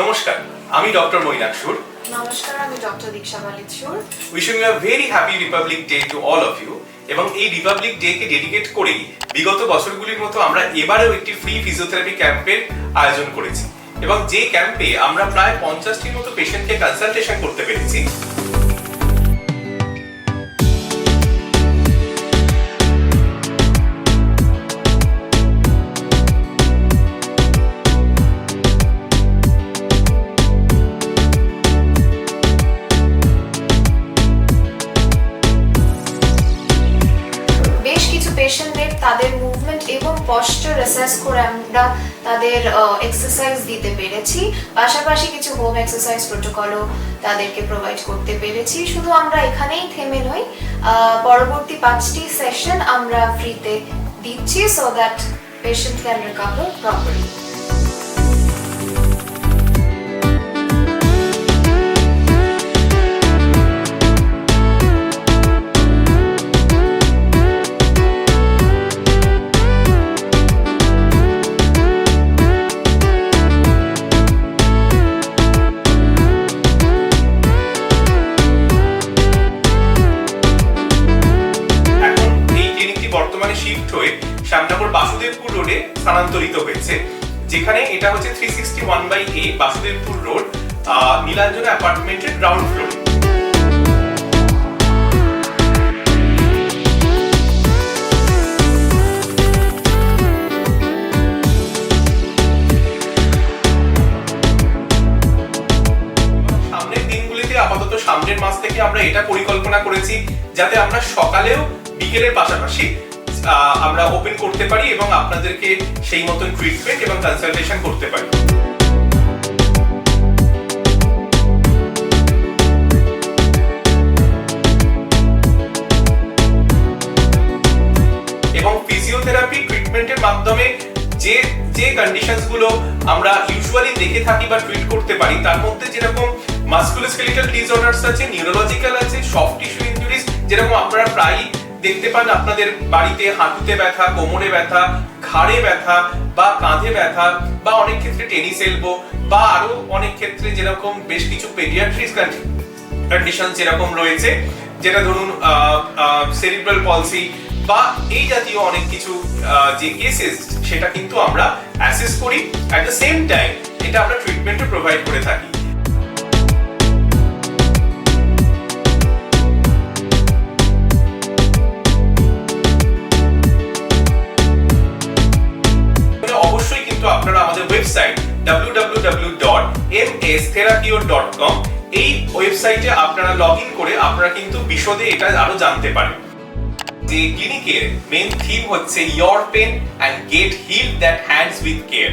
নমস্কার, আমি ডক্টর মৈনাক সুর। নমস্কার, আমি doctor Diksha Malik Sur. Wishing you a very happy republic day to all of you. এবং এই রিপাবলিক ডে কে ডেডিকেট করেই বিগত বছরগুলির মতো আমরা এবারেও একটি ফ্রি ফিজিওথেরাপি ক্যাম্পের আয়োজন করেছি এবং যে ক্যাম্পে আমরা প্রায় 50টির মতো পেশেন্টকে কনসালটেশন করতে পেরেছি। পেশেন্টদের তাদের মুভমেন্ট এবং পশ্চার অ্যাসেস করে আমরা তাদের এক্সারসাইজ দিতে পেরেছি, পাশাপাশি কিছু হোম এক্সারসাইজ প্রোটোকলও তাদেরকে প্রোভাইড করতে পেরেছি। শুধু আমরা এখানেই থেমে নই, পরবর্তী 5টি সেশন আমরা ফ্রিতে দিচ্ছি so that patient can recover properly. বর্তমানে শিফট হয়ে শ্যামনগর বাসুদেবপুর রোডে স্থানান্তরিত হয়েছে, যেখানে এটা হচ্ছে 361/A বাসুদেবপুর রোড, নীলাঞ্জনা অ্যাপার্টমেন্টের গ্রাউন্ড ফ্লোরে। সামনের দিনগুলিতে আপাতত সামনের মাস থেকে আমরা এটা পরিকল্পনা করেছি যাতে আমরা সকালেও বিকেলের পাশাপাশি আমরা ওপেন করতে পারি এবং আপনাদেরকে সেই মতন ট্রিটমেন্ট এবং কনসালটেশন করতে পারি। এবং ফিজিওথেরাপি ট্রিটমেন্টের মাধ্যমে যে যে কন্ডিশনস গুলো আমরা ইউজুয়ালি দেখে থাকি বা ট্রিট করতে পারি, তার মধ্যে যেরকম মাসকুলোস্কেলিটাল ডিসঅর্ডারস আছে, নিউরোলজিক্যাল আছে, সফট টিস্যু ইনজুরিজ যেরকম আপনারা প্রায় দেখতে পান আপনাদের বাড়িতে, হাঁটুতে ব্যথা, কোমরে ব্যথা, ঘাড়ে ব্যথা বা কাঁধে ব্যথা, বা অনেক ক্ষেত্রে টেনিস এলবো, বা আরো অনেক ক্ষেত্রে যেরকম বেশ কিছু পেডিয়াট্রিক কন্ডিশন যেরকম রয়েছে, যেটা ধরুন সেরিব্রাল পলসি বা এই জাতীয় অনেক কিছু যে কেসেস, সেটা কিন্তু আমরা অ্যাসেস করি। অ্যাট দ্য সেম টাইম এটা আমরা ট্রিটমেন্টও প্রোভাইড করে থাকি। অবশ্যই কিন্তু আপনারা আমাদের ওয়েবসাইট www.mstheracure.com এই ওয়েবসাইটে আপনারা লগইন করে আপনারা কিন্তু বিশদে এটা আরো জানতে পারেন। যে ক্লিনিকের মেইন থিম হচ্ছে your pain and get heal that hands with care.